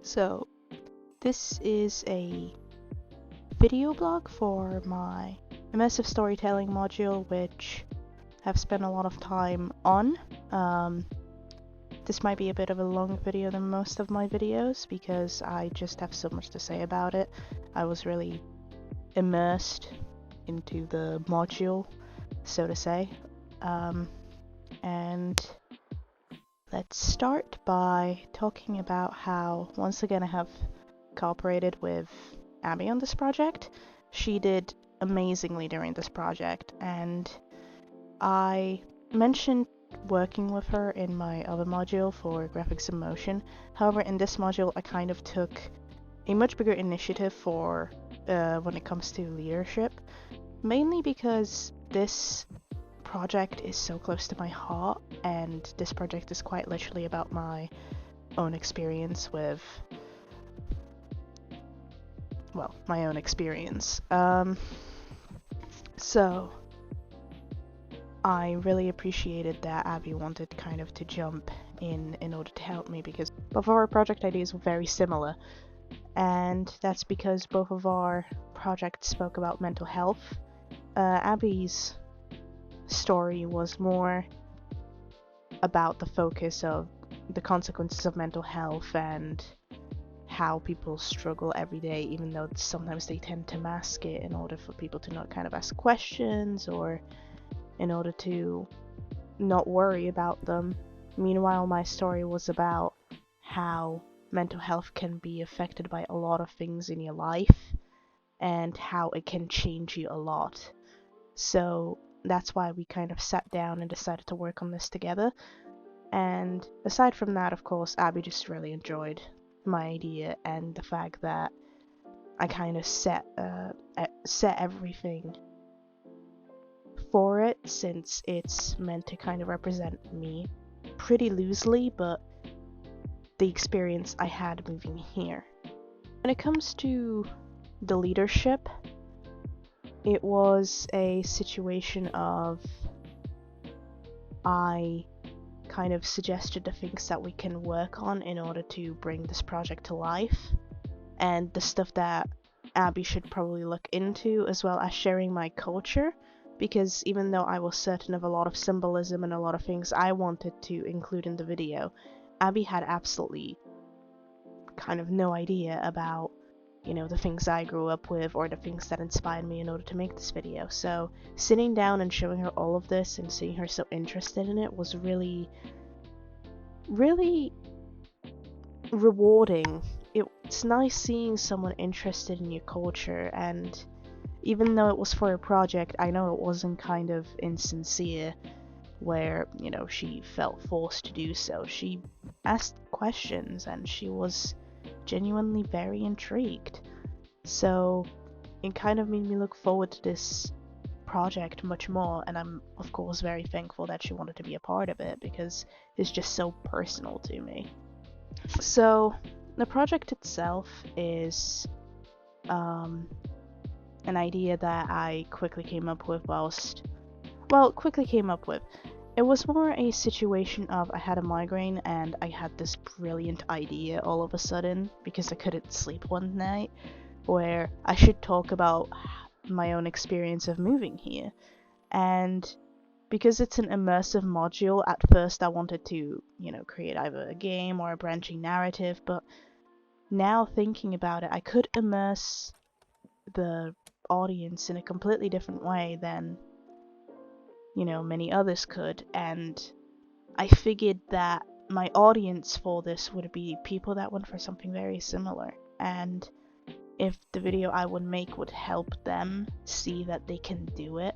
So, this is a video blog for my Immersive Storytelling module, which I've spent a lot of time on. This might be a bit of a longer video than most of my videos because I just have so much to say about it. I was really immersed into the module, so to say. And let's start by talking about how, once again, I have cooperated with Abby on this project. She did amazingly during this project, and I mentioned working with her in my other module for graphics and motion. However, in this module, I kind of took a much bigger initiative for when it comes to leadership, mainly because this project is so close to my heart, and this project is quite literally about my own experience with, well, my own experience. So I really appreciated that Abby wanted kind of to jump in order to help me, because both of our project ideas were very similar, and that's because both of our projects spoke about mental health. Abby's story was more about the focus of the consequences of mental health and how people struggle every day, even though sometimes they tend to mask it in order for people to not kind of ask questions or in order to not worry about them. Meanwhile, my story was about how mental health can be affected by a lot of things in your life and how it can change you a lot. So that's why we kind of sat down and decided to work on this together. And aside from that, of course, Abby just really enjoyed my idea and the fact that I kind of set everything for it, since it's meant to kind of represent me pretty loosely, but the experience I had moving here. When it comes to the leadership, it was a situation of I kind of suggested the things that we can work on in order to bring this project to life, and the stuff that Abby should probably look into, as well as sharing my culture, because even though I was certain of a lot of symbolism and a lot of things I wanted to include in the video, Abby had absolutely kind of no idea about, you know, the things I grew up with or the things that inspired me in order to make this video. So sitting down and showing her all of this and seeing her so interested in it was really, really rewarding. It's nice seeing someone interested in your culture, and even though it was for a project, I know it wasn't kind of insincere where, you know, she felt forced to do so. She asked questions and she was genuinely very intrigued. So it kind of made me look forward to this project much more, and I'm of course very thankful that she wanted to be a part of it because it's just so personal to me. So the project itself is an idea that I quickly came up with It was more a situation of I had a migraine and I had this brilliant idea all of a sudden because I couldn't sleep one night, where I should talk about my own experience of moving here. And because it's an immersive module, at first I wanted to, you know, create either a game or a branching narrative, but now thinking about it, I could immerse the audience in a completely different way than, you know, many others could, and I figured that my audience for this would be people that went for something very similar, and if the video I would make would help them see that they can do it,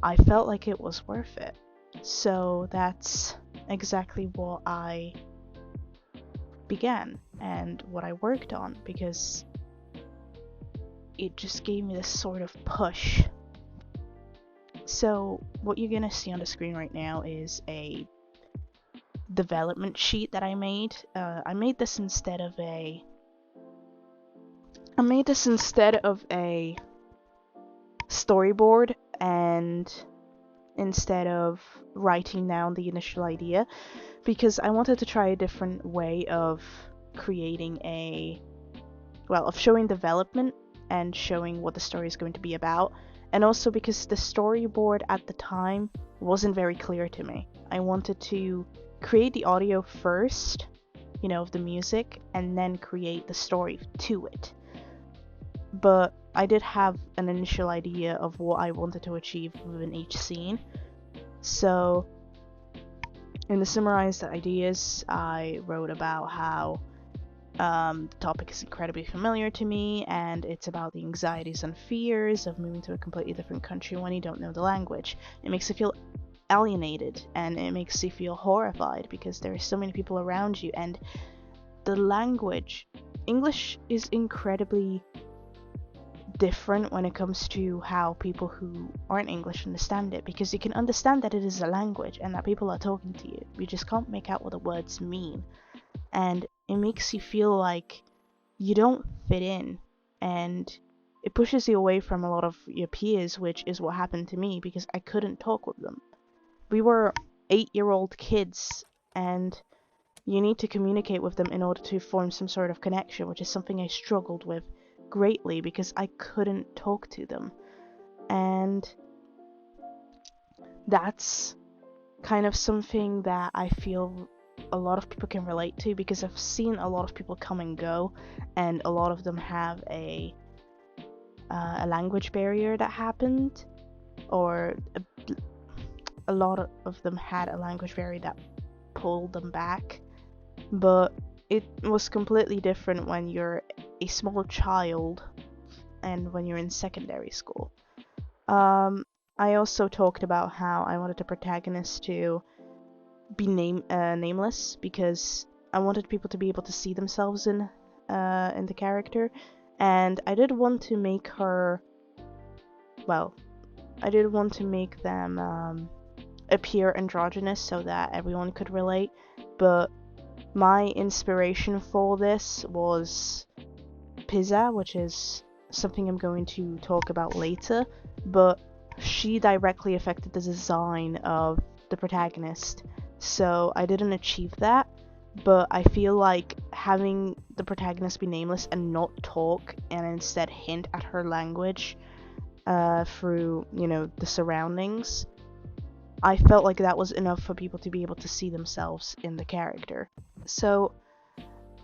I felt like it was worth it. So that's exactly what I began and what I worked on, because it just gave me this sort of push. So what you're gonna see on the screen right now is a development sheet that I made. I made this instead of a storyboard, and instead of writing down the initial idea, because I wanted to try a different way of creating of showing development and showing what the story is going to be about. And also because the storyboard at the time wasn't very clear to me. I wanted to create the audio first, of the music, and then create the story to it. But I did have an initial idea of what I wanted to achieve within each scene. So in the summarized ideas, I wrote about how the topic is incredibly familiar to me, and it's about the anxieties and fears of moving to a completely different country when you don't know the language. It makes you feel alienated, and it makes you feel horrified because there are so many people around you, and the language, English, is incredibly different when it comes to how people who aren't English understand it, because you can understand that it is a language and that people are talking to you. You just can't make out what the words mean. And it makes you feel like you don't fit in, and it pushes you away from a lot of your peers, which is what happened to me because I couldn't talk with them. We were 8-year-old kids, and you need to communicate with them in order to form some sort of connection, which is something I struggled with greatly because I couldn't talk to them. And that's kind of something that I feel a lot of people can relate to, because I've seen a lot of people come and go, and a lot of them have a language barrier that happened, or a lot of them had a language barrier that pulled them back. But it was completely different when you're a small child and when you're in secondary school. I also talked about how I wanted the protagonist to be nameless, because I wanted people to be able to see themselves in the character, and I did want to make her, I did want to make them appear androgynous so that everyone could relate, but my inspiration for this was Pizza, which is something I'm going to talk about later, but she directly affected the design of the protagonist, so I didn't achieve that. But I feel like having the protagonist be nameless and not talk, and instead hint at her language through, the surroundings, I felt like that was enough for people to be able to see themselves in the character. So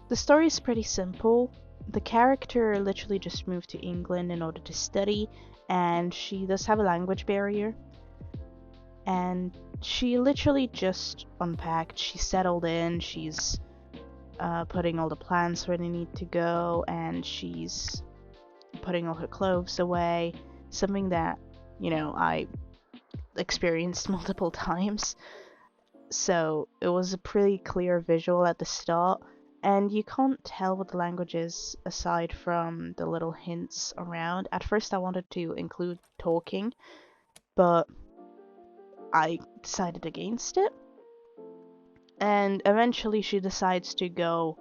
the story is pretty simple. The character literally just moved to England in order to study, and she does have a language barrier. And she literally just unpacked, she settled in, she's putting all the plans where they need to go, and she's putting all her clothes away. Something that, I experienced multiple times. So it was a pretty clear visual at the start, and you can't tell what the language is aside from the little hints around. At first I wanted to include talking, but I decided against it. And eventually she decides to go,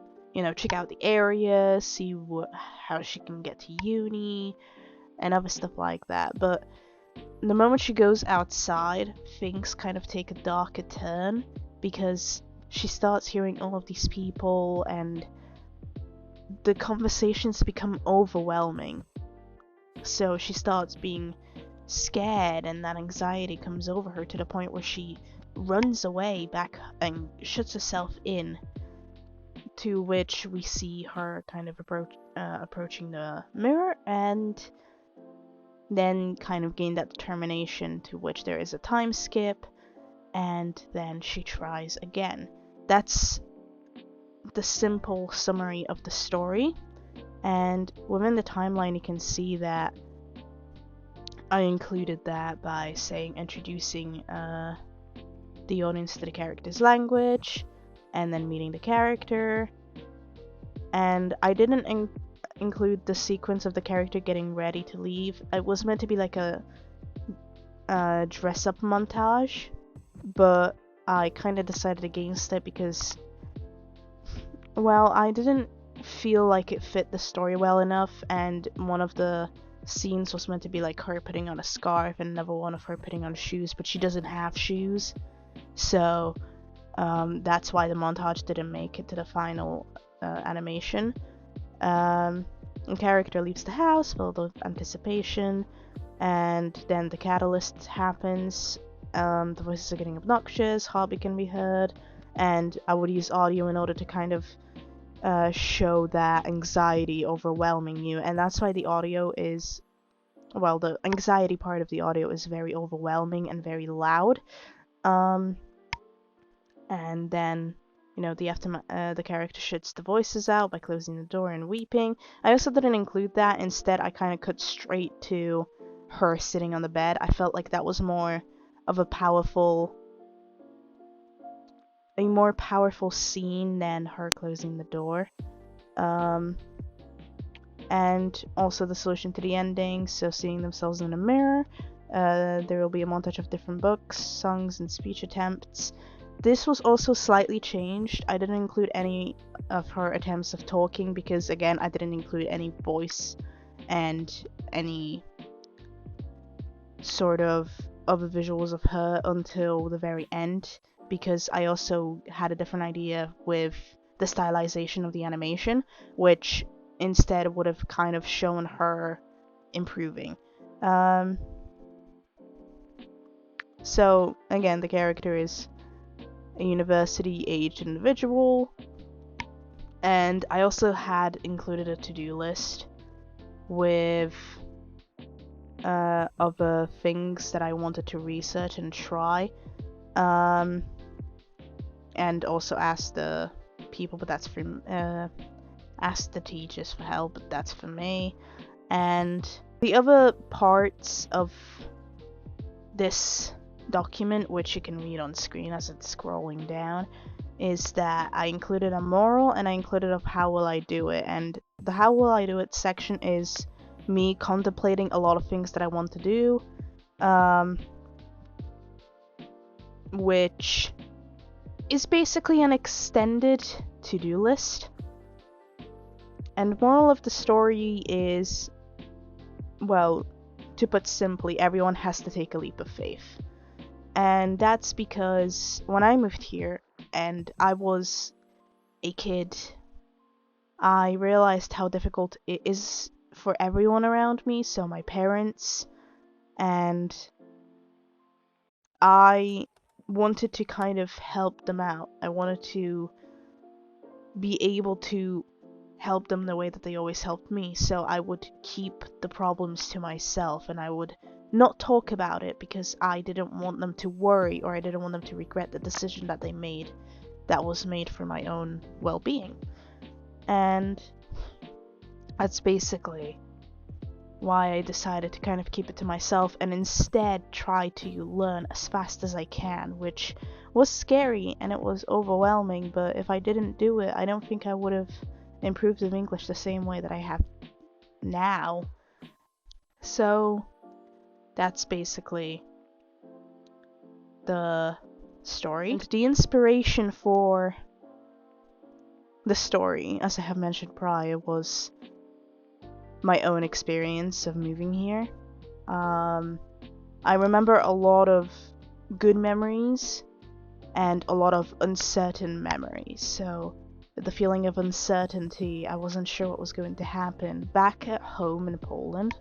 check out the area, see how she can get to uni, and other stuff like that. But the moment she goes outside, things kind of take a darker turn, because she starts hearing all of these people, and the conversations become overwhelming. So she starts being scared, and that anxiety comes over her to the point where she runs away back and shuts herself in, to which we see her kind of approaching the mirror, and then kind of gain that determination, to which there is a time skip, and then she tries again. That's the simple summary of the story, and within the timeline you can see that I included that by introducing the audience to the character's language, and then meeting the character. And I didn't include the sequence of the character getting ready to leave. It was meant to be like a dress-up montage, but I kind of decided against it because, I didn't feel like it fit the story well enough, and one of the scenes was meant to be like her putting on a scarf, and another one of her putting on shoes, but she doesn't have shoes. So that's why the montage didn't make it to the final animation. The character leaves the house filled with anticipation, and then the catalyst happens. The voices are getting obnoxious, heartbeat can be heard, and I would use audio in order to kind of show that anxiety overwhelming you, and that's why the audio is, well, the anxiety part of the audio is very overwhelming and very loud. And then, you know, the character shuts the voices out by closing the door and weeping. I also didn't include that. Instead, I kind of cut straight to her sitting on the bed. I felt like that was more of a more powerful scene than her closing the door. And also the solution to the ending, so seeing themselves in a mirror. There will be a montage of different books, songs, and speech attempts. This was also slightly changed. I didn't include any of her attempts of talking because, again, I didn't include any voice and any sort of other visuals of her until the very end, because I also had a different idea with the stylization of the animation, which instead would have kind of shown her improving. So again, the character is a university-aged individual, and I also had included a to-do list with other things that I wanted to research and try, and also ask the people, but that's for ask the teachers for help, but that's for me. And the other parts of this document, which you can read on screen as it's scrolling down, is that I included a moral and I included of how will I do it. And the how will I do it section is me contemplating a lot of things that I want to do, which is basically an extended to-do list. And moral of the story is, well, to put simply, everyone has to take a leap of faith. And that's because when I moved here and I was a kid, I realized how difficult it is for everyone around me, so my parents, and I wanted to kind of help them out. I wanted to be able to help them the way that they always helped me, so I would keep the problems to myself and I would not talk about it because I didn't want them to worry, or I didn't want them to regret the decision that they made that was made for my own well-being. And that's basically why I decided to kind of keep it to myself and instead try to learn as fast as I can, which was scary and it was overwhelming, but if I didn't do it, I don't think I would have improved in English the same way that I have now. So that's basically the story. And the inspiration for the story, as I have mentioned prior, was my own experience of moving here. I remember a lot of good memories and a lot of uncertain memories. So the feeling of uncertainty, I wasn't sure what was going to happen. Back at home in Poland,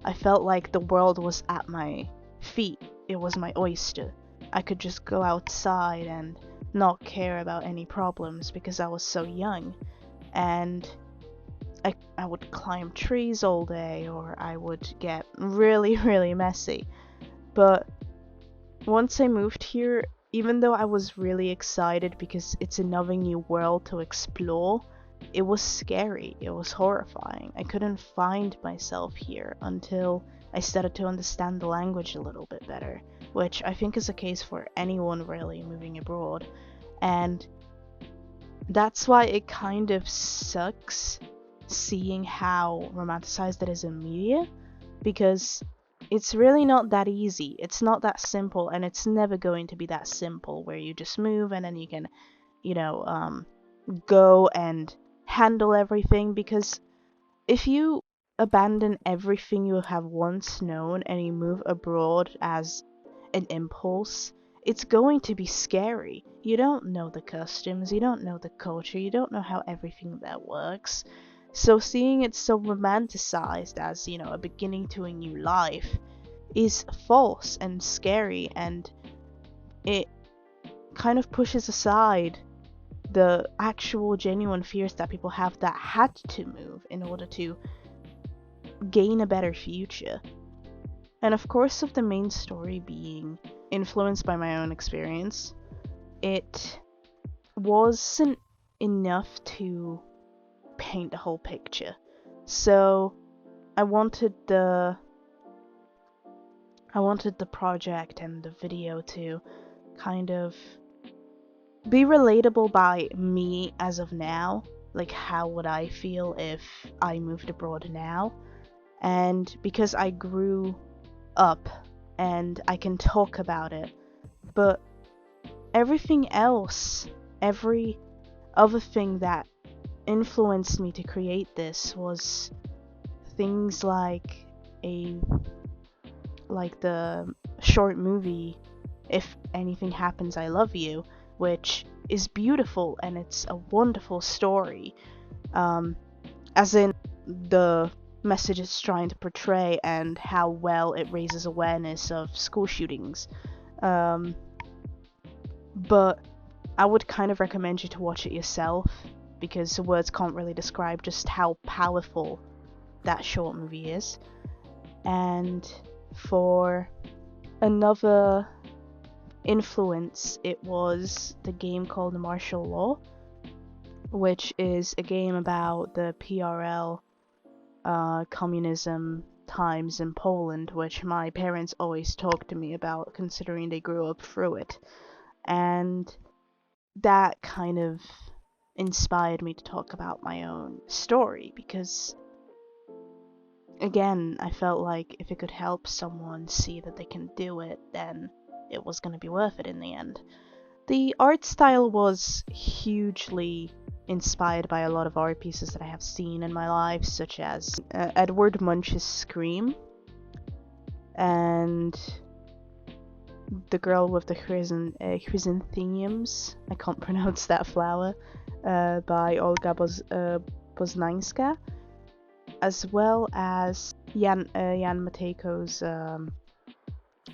I felt like the world was at my feet. It was my oyster. I could just go outside and not care about any problems because I was so young. And I would climb trees all day, or I would get really, really messy. But once I moved here, even though I was really excited because it's another new world to explore, it was scary, it was horrifying. I couldn't find myself here until I started to understand the language a little bit better, which I think is a case for anyone really moving abroad. And that's why it kind of sucks seeing how romanticized it is in media, because it's really not that easy. It's not that simple, and it's never going to be that simple where you just move and then you can, go and handle everything. Because if you abandon everything you have once known and you move abroad as an impulse, it's going to be scary. You don't know the customs, you don't know the culture, you don't know how everything that works. So seeing it so romanticized as, a beginning to a new life is false and scary, and it kind of pushes aside the actual genuine fears that people have that had to move in order to gain a better future. And of course, of the main story being influenced by my own experience, it wasn't enough to paint the whole picture. So I wanted the project and the video to kind of be relatable by me as of now. Like, how would I feel if I moved abroad now? And because I grew up and I can talk about it, but everything else, every other thing that influenced me to create this was things like the short movie If Anything Happens I Love You, which is beautiful and it's a wonderful story, as in the message it's trying to portray and how well it raises awareness of school shootings. But I would kind of recommend you to watch it yourself, because the words can't really describe just how powerful that short movie is. And for another influence, it was the game called Martial Law, which is a game about the PRL communism times in Poland, which my parents always talked to me about, considering they grew up through it. And that kind of inspired me to talk about my own story, because again, I felt like if it could help someone see that they can do it, then it was going to be worth it in the end. The art style was hugely inspired by a lot of art pieces that I have seen in my life, such as Edward Munch's Scream, and The Girl with the Chrysanthemums, I can't pronounce that flower, by Olga Poznańska, as well as Jan Matejko's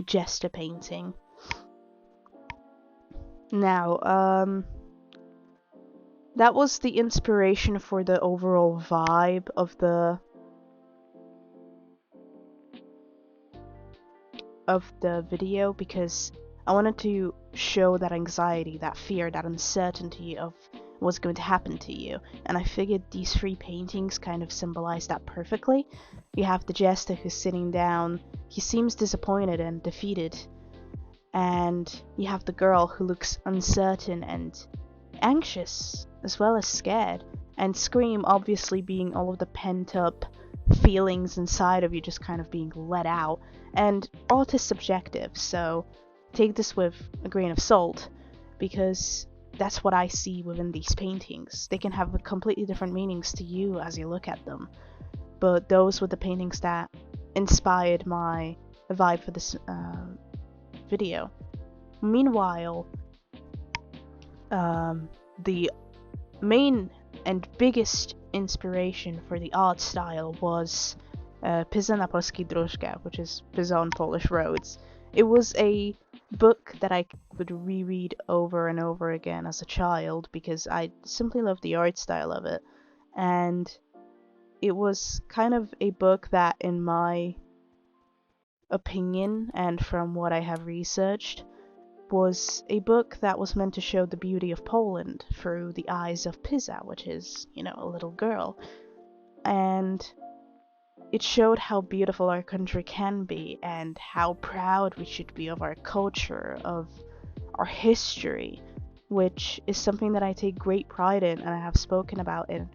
Jester painting. Now, that was the inspiration for the overall vibe of the video, because I wanted to show that anxiety, that fear, that uncertainty of what's going to happen to you. And I figured these three paintings kind of symbolize that perfectly. You have the jester who's sitting down, he seems disappointed and defeated. And you have the girl who looks uncertain and anxious, as well as scared. And Scream obviously being all of the pent up feelings inside of you just kind of being let out. And art is subjective, so take this with a grain of salt, because that's what I see within these paintings. They can have completely different meanings to you as you look at them, but those were the paintings that inspired my vibe for this video. Meanwhile, the main and biggest inspiration for the art style was Pizza na polskich dróżkach, which is Pizza on Polish Roads. It was a book that I would reread over and over again as a child, because I simply loved the art style of it. And it was kind of a book that, in my opinion and from what I have researched, was a book that was meant to show the beauty of Poland through the eyes of Pizza, which is, a little girl. And it showed how beautiful our country can be and how proud we should be of our culture, of our history, which is something that I take great pride in, and I have spoken about in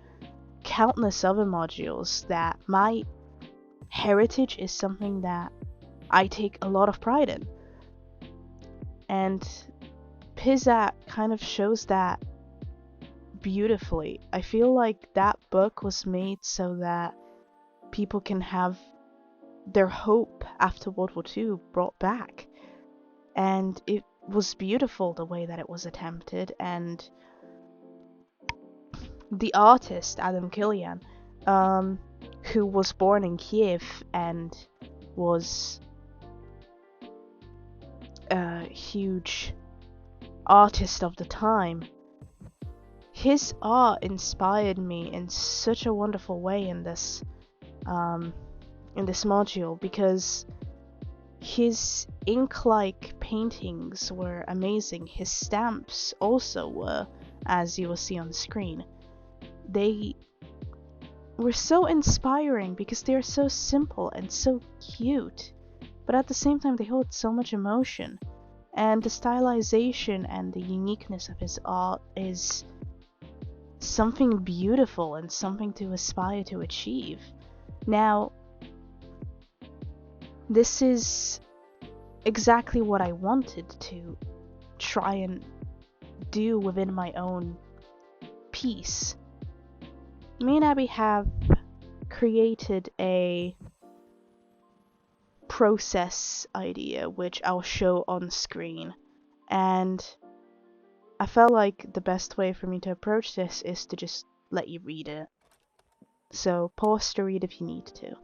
countless other modules, that my heritage is something that I take a lot of pride in. And Pizza kind of shows that beautifully. I feel like that book was made so that people can have their hope after World War II brought back. And it was beautiful the way that it was attempted, and the artist Adam Killian, who was born in Kiev and was a huge artist of the time, his art inspired me in such a wonderful way in this module, because his ink-like paintings were amazing. His stamps also were, as you will see on screen. They were so inspiring because they are so simple and so cute, but at the same time they hold so much emotion. And the stylization and the uniqueness of his art is something beautiful and something to aspire to achieve. Now, this is exactly what I wanted to try and do within my own piece. Me and Abby have created a process idea which I'll show on screen, and I felt like the best way for me to approach this is to just let you read it. So pause to read if you need to.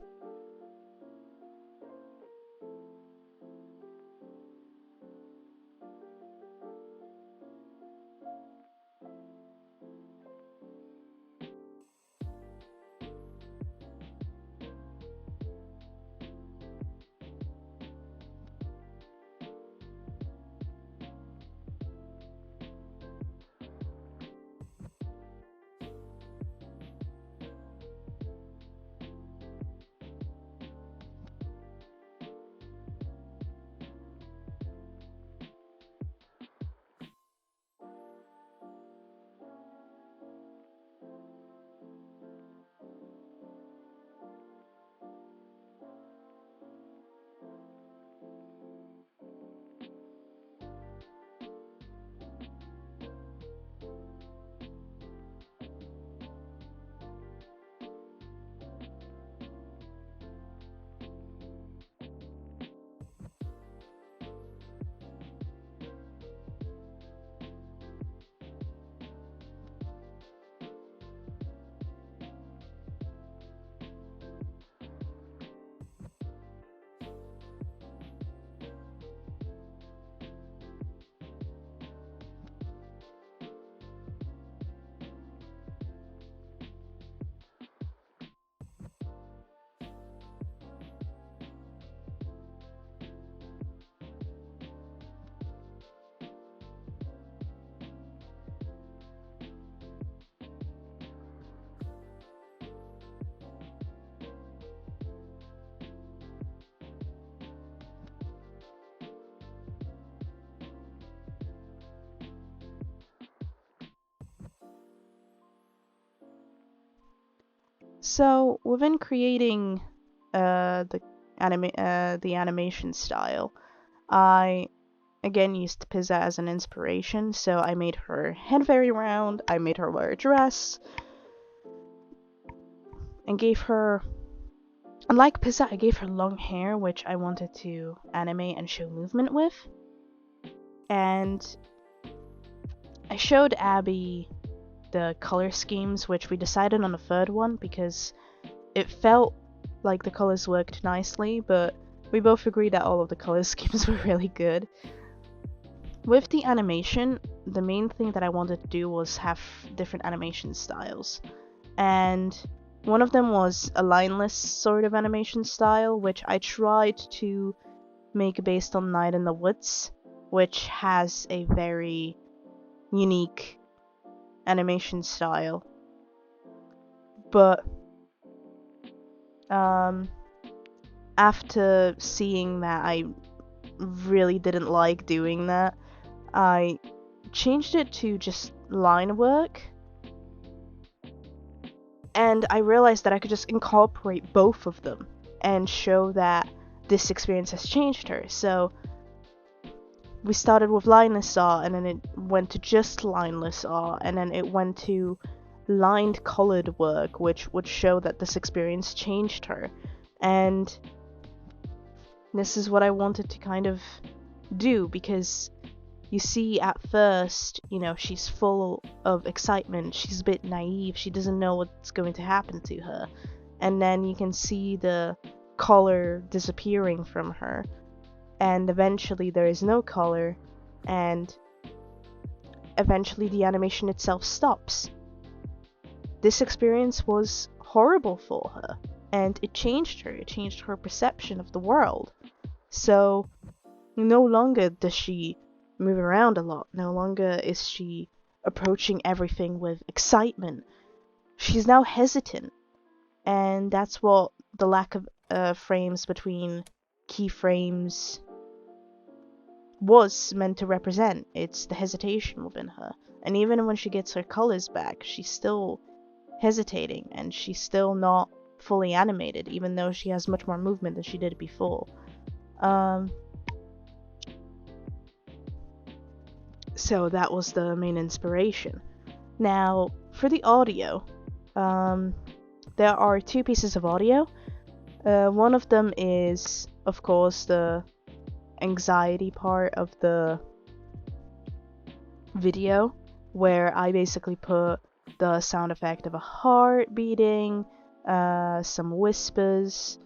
So within creating the animation style, I again used Pizza as an inspiration. So I made her head very round, I made her wear a dress, and gave her, unlike Pizza, I gave her long hair, which I wanted to animate and show movement with. And I showed Abby the color schemes, which we decided on the third one because it felt like the colors worked nicely, but we both agreed that all of the color schemes were really good. With the animation, the main thing that I wanted to do was have different animation styles. And one of them was a lineless sort of animation style, which I tried to make based on Night in the Woods, which has a very unique animation style. But after seeing that I really didn't like doing that, I changed it to just line work, and I realized that I could just incorporate both of them and show that this experience has changed her. So we started with lineless art, and then it went to just lineless art, and then it went to lined colored work, which would show that this experience changed her. And this is what I wanted to kind of do, because You see at first, she's full of excitement, she's a bit naive, she doesn't know what's going to happen to her. And then you can see the color disappearing from her, and eventually there is no color, and eventually the animation itself stops. This experience was horrible for her, and it changed her perception of the world. So no longer does she move around a lot, no longer is she approaching everything with excitement. She's now hesitant, and that's what the lack of frames between keyframes was meant to represent. It's the hesitation within her. And even when she gets her colors back, she's still hesitating, and she's still not fully animated, even though she has much more movement than she did before. So that was the main inspiration. Now, for the audio, there are two pieces of audio. One of them is, of course, the anxiety part of the video, where I basically put the sound effect of a heart beating, some whispers,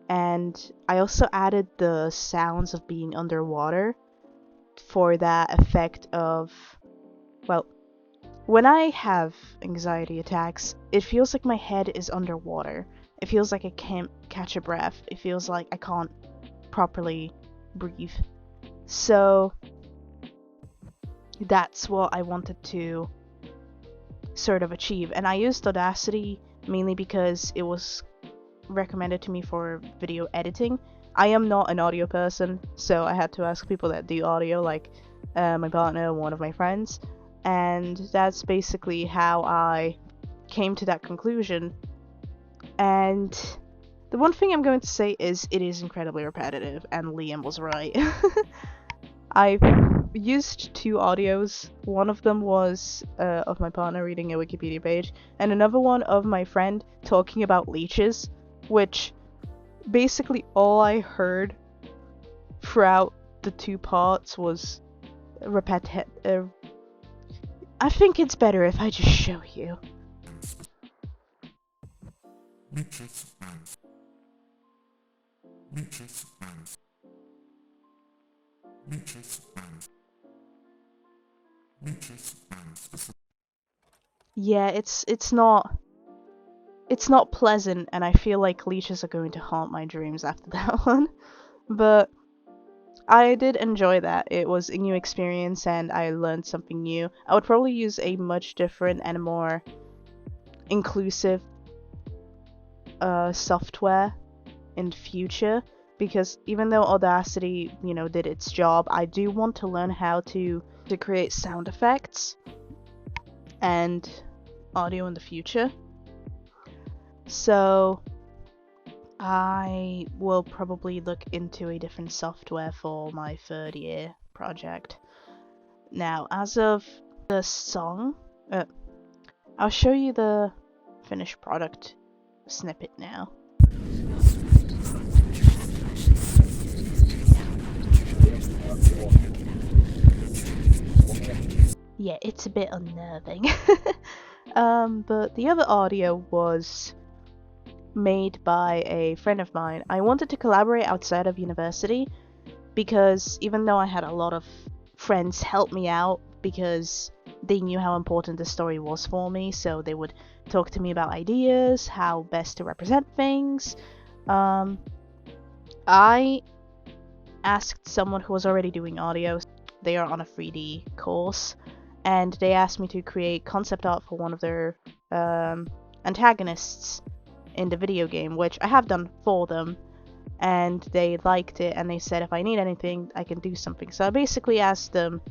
and I also added the sounds of being underwater for that effect of, well, when I have anxiety attacks, it feels like my head is underwater. It feels like I can't catch a breath. It feels like I can't properly breathe. So that's what I wanted to sort of achieve. And I used Audacity mainly because it was recommended to me for video editing. I am not an audio person, so I had to ask people that do audio, like my partner and one of my friends. And that's basically how I came to that conclusion. And the one thing I'm going to say is it is incredibly repetitive, and Liam was right. I've used two audios. One of them was of my partner reading a Wikipedia page, and another one of my friend talking about leeches, which basically all I heard throughout the two parts was I think it's better if I just show you. Yeah, it's not pleasant, and I feel like leeches are going to haunt my dreams after that one. But I did enjoy that. It was a new experience, and I learned something new. I would probably use a much different and more inclusive software in future, because even though Audacity, did its job, I do want to learn how to create sound effects and audio in the future. So I will probably look into a different software for my third year project. Now, as of the song, I'll show you the finished product snippet now. Yeah, it's a bit unnerving. But the other audio was made by a friend of mine. I wanted to collaborate outside of university, because even though I had a lot of friends help me out because they knew how important the story was for me, so they would talk to me about ideas, how best to represent things. I asked someone who was already doing audio. They are on a 3D course, and they asked me to create concept art for one of their antagonists in the video game, which I have done for them, and they liked it, and they said if I need anything, I can do something. So I basically asked them,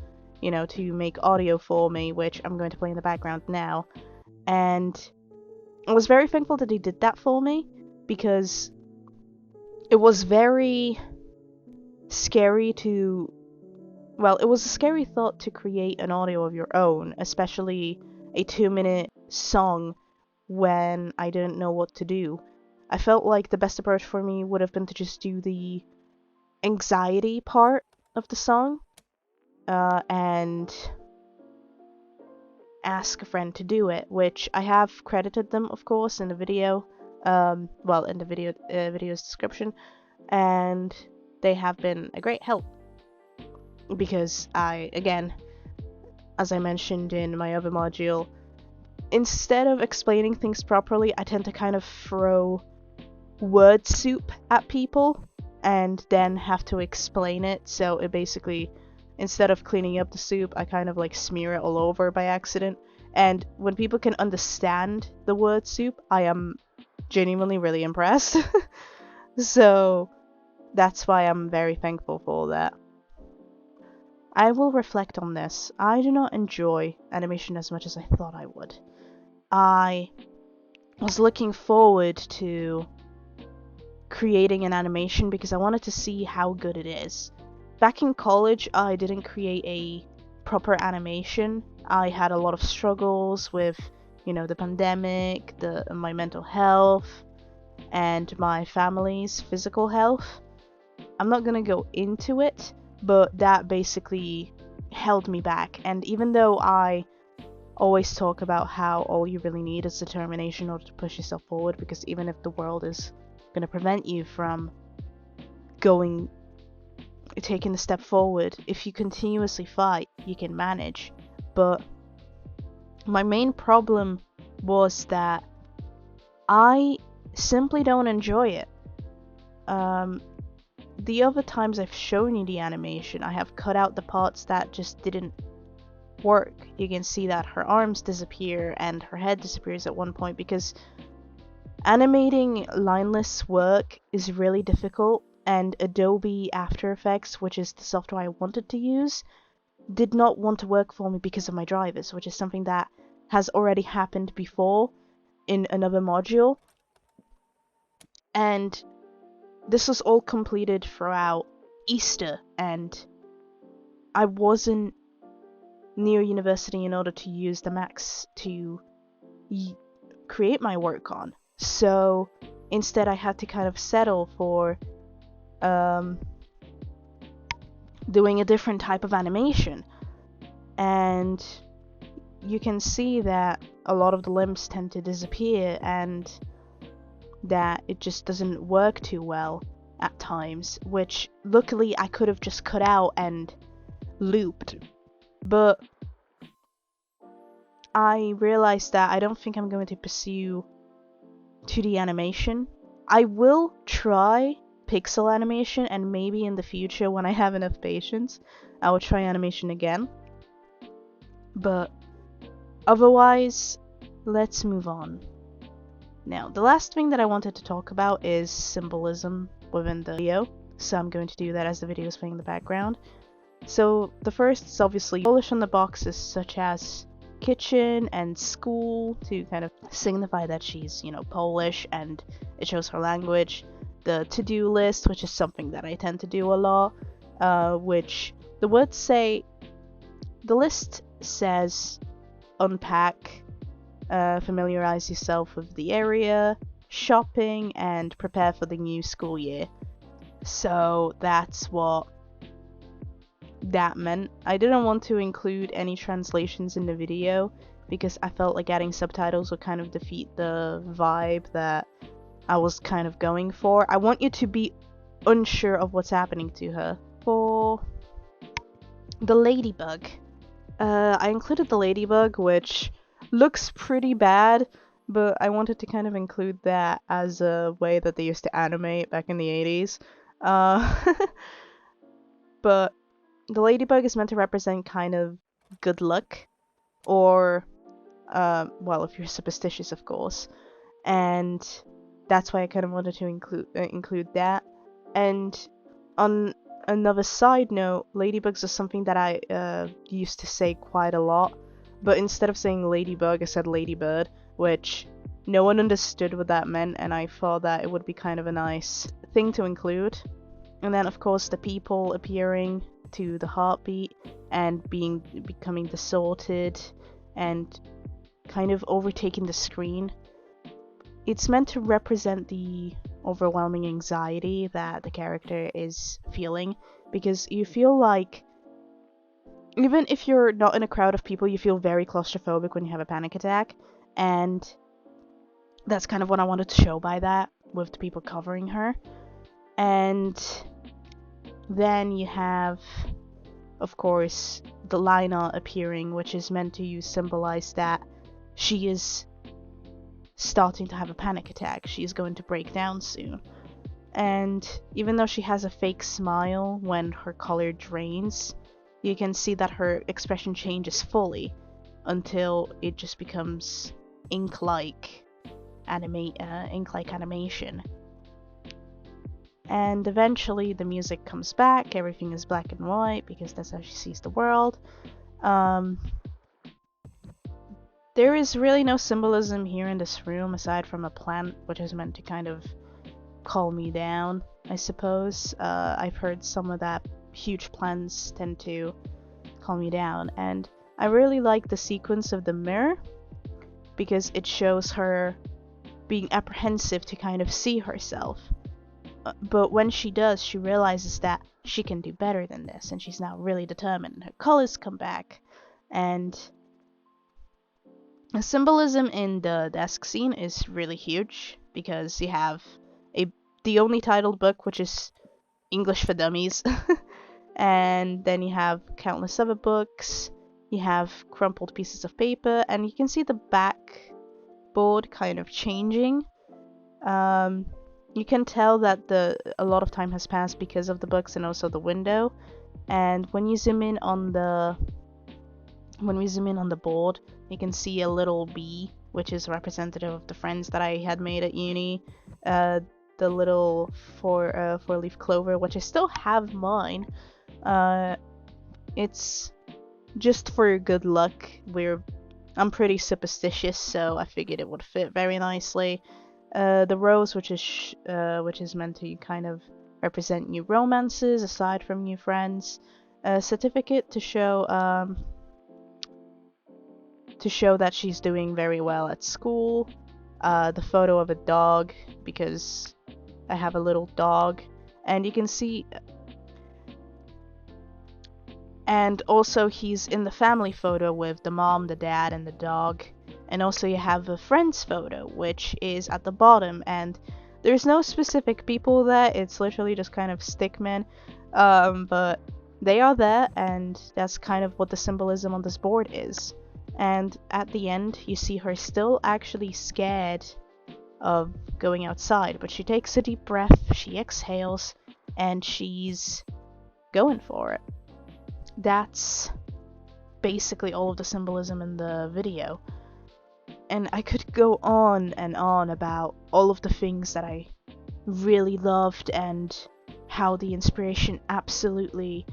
to make audio for me, which I'm going to play in the background now, and I was very thankful that they did that for me, because it was very scary it was a scary thought to create an audio of your own, especially a 2-minute song, when I didn't know what to do. I felt like the best approach for me would have been to just do the anxiety part of the song, and ask a friend to do it, which I have credited them, of course, in the video, well, in the video's description, and they have been a great help because again, as I mentioned in my other module, instead of explaining things properly, I tend to kind of throw word soup at people and then have to explain it. So it basically, instead of cleaning up the soup, I kind of like smear it all over by accident. And when people can understand the word soup, I am genuinely really impressed. So that's why I'm very thankful for that. I will reflect on this. I do not enjoy animation as much as I thought I would. I was looking forward to creating an animation because I wanted to see how good it is. Back in college, I didn't create a proper animation. I had a lot of struggles with, the pandemic, my mental health, and my family's physical health. I'm not gonna go into it, but that basically held me back. And even though I always talk about how all you really need is determination in order to push yourself forward, because even if the world is going to prevent you from taking a step forward, if you continuously fight, you can manage. But my main problem was that I simply don't enjoy it. The other times I've shown you the animation, I have cut out the parts that just didn't work. You can see that her arms disappear and her head disappears at one point because animating lineless work is really difficult, and Adobe After Effects, which is the software I wanted to use, did not want to work for me because of my drivers, which is something that has already happened before in another module. And this was all completed throughout Easter, and I wasn't near university in order to use the Macs to create my work on. So instead I had to kind of settle for doing a different type of animation. And you can see that a lot of the limbs tend to disappear and that it just doesn't work too well at times, which luckily I could have just cut out and looped. But I realized that I don't think I'm going to pursue 2D animation. I will try pixel animation, and maybe in the future when I have enough patience, I will try animation again. But otherwise, let's move on. Now, the last thing that I wanted to talk about is symbolism within the video, so I'm going to do that as the video is playing in the background. So the first is obviously Polish on the boxes such as kitchen and school to kind of signify that she's, Polish, and it shows her language. The to-do list, which is something that I tend to do a lot, which the words say, the list says unpack, familiarize yourself with the area, shopping, and prepare for the new school year. So that's what that meant. I didn't want to include any translations in the video because I felt like adding subtitles would kind of defeat the vibe that I was kind of going for. I want you to be unsure of what's happening to her. For the ladybug, I included the ladybug, which looks pretty bad, but I wanted to kind of include that as a way that they used to animate back in the 80s. But the ladybug is meant to represent kind of good luck, or, well, if you're superstitious, of course. And that's why I kind of wanted to include that. And on another side note, ladybugs are something that I used to say quite a lot, but instead of saying ladybug, I said ladybird, which no one understood what that meant, and I thought that it would be kind of a nice thing to include. And then, of course, the people appearing to the heartbeat and becoming distorted and kind of overtaking the screen. It's meant to represent the overwhelming anxiety that the character is feeling, because you feel like even if you're not in a crowd of people, you feel very claustrophobic when you have a panic attack, and that's kind of what I wanted to show by that, with the people covering her. And then you have, of course, the Lina appearing, which is meant to symbolize that she is starting to have a panic attack. She's going to break down soon. And even though she has a fake smile when her color drains, you can see that her expression changes fully until it just becomes ink-like animation. And eventually the music comes back, everything is black and white because that's how she sees the world. There is really no symbolism here in this room aside from a plant, which is meant to kind of calm me down, I suppose. I've heard some of that huge plants tend to calm me down, and I really like the sequence of the mirror because it shows her being apprehensive to kind of see herself. But when she does, she realizes that she can do better than this, and she's now really determined, and her colors come back. And the symbolism in the desk scene is really huge because you have the only titled book, which is English for Dummies, and then you have countless other books, you have crumpled pieces of paper, and you can see the backboard kind of changing. You can tell that a lot of time has passed because of the books and also the window. And when we zoom in on the board, you can see a little bee, which is representative of the friends that I had made at uni. The little four-leaf clover, which I still have mine. It's just for good luck. I'm pretty superstitious, so I figured it would fit very nicely. The rose, which is meant to kind of represent new romances aside from new friends. A certificate to show that she's doing very well at school. The photo of a dog because I have a little dog, and you can see. And also he's in the family photo with the mom, the dad, and the dog. And also you have a friends photo, which is at the bottom, and there's no specific people there, it's literally just kind of stickmen. But they are there, and that's kind of what the symbolism on this board is. And at the end, you see her still actually scared of going outside, but she takes a deep breath, she exhales, and she's going for it. That's basically all of the symbolism in the video. And I could go on and on about all of the things that I really loved and how the inspiration absolutely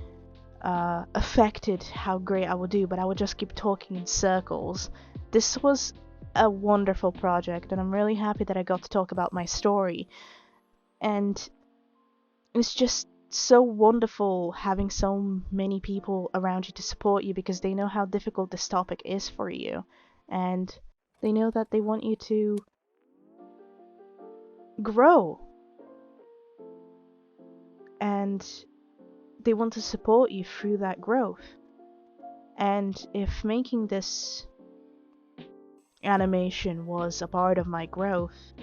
affected how great I would do, but I would just keep talking in circles. This was a wonderful project, and I'm really happy that I got to talk about my story. And it's just so wonderful having so many people around you to support you because they know how difficult this topic is for you, and they know that they want you to grow, and they want to support you through that growth. And if making this animation was a part of my growth,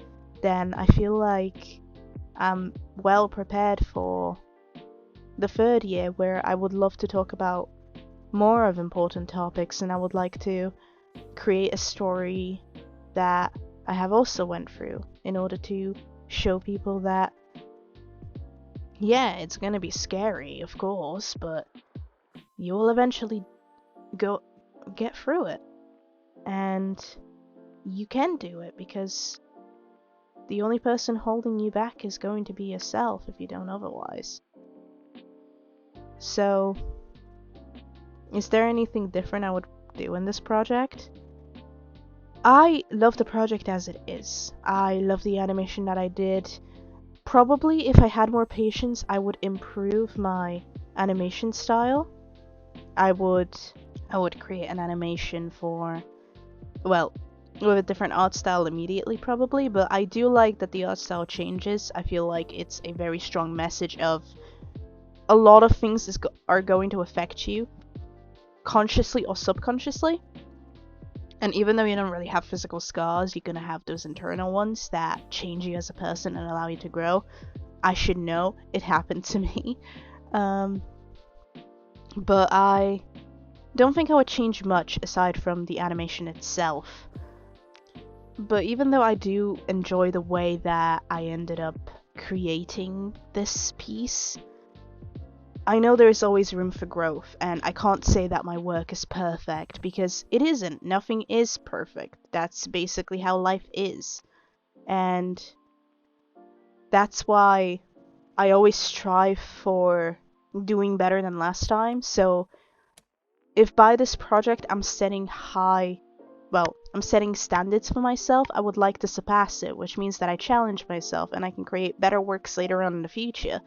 then I feel like I'm well prepared for the third year, where I would love to talk about more of important topics, and I would like to create a story that I have also went through in order to show people that, yeah, it's gonna be scary, of course, but you will eventually get through it, and you can do it because the only person holding you back is going to be yourself if you don't otherwise. So, is there anything different I would do in this project? I love the project as it is. I love the animation that I did. Probably if I had more patience, I would improve my animation style. I would create an animation with a different art style immediately probably, but I do like that the art style changes. I feel like it's a very strong message of a lot of things are going to affect you consciously or subconsciously. And even though you don't really have physical scars, you're gonna have those internal ones that change you as a person and allow you to grow. I should know, it happened to me. But I don't think I would change much aside from the animation itself. But even though I do enjoy the way that I ended up creating this piece, I know there is always room for growth, and I can't say that my work is perfect, because it isn't. Nothing is perfect. That's basically how life is. And that's why I always strive for doing better than last time. So if by this project I'm setting I'm setting standards for myself, I would like to surpass it, which means that I challenge myself and I can create better works later on in the future,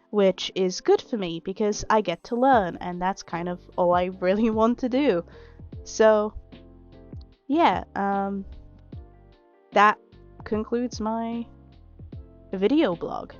which is good for me because I get to learn, and that's kind of all I really want to do. So, yeah, that concludes my video blog.